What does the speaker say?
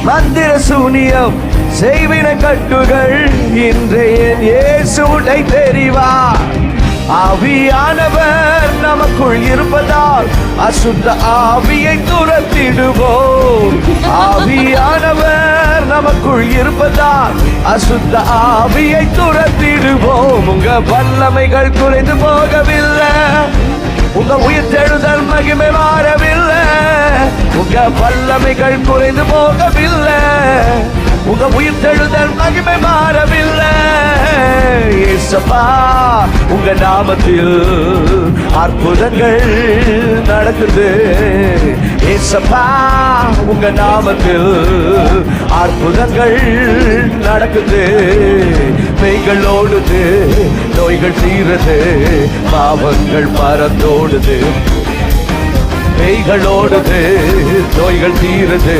மந்திர சூனியம் செய்வின கட்டுகள் இன்றைய இயேசுவை தெரிவார். ஆவியானவர் நமக்குள் இருப்பதால் அசுத்த ஆவியை துரத்திடுவோம். ஆவியானவர் நமக்குள் இருப்பதால் அசுத்த ஆவியை துரத்திடுவோம். உங்க வல்லமைகள் குறைந்து போகவில்லை, உங்க உயிர்த்தெழுதல் மகிமை மாறவில்லை. உங்க வல்லமைகள் குறைந்து போகவில்லை, உங்க உயிர்த்தெழுதல் மகிமை மாறவில்லை. இயேசப்பா உங்க நாமத்தில் அற்புதங்கள் நடக்குது. இயேசப்பா உங்க நாமத்தில் அற்புதங்கள் நடக்குது. மெய்கள் ஓடுது, நோய்கள் தீருது, பாவங்கள் பறந்தோடுது. மெய்கள் ஓடுது, நோய்கள் தீருது,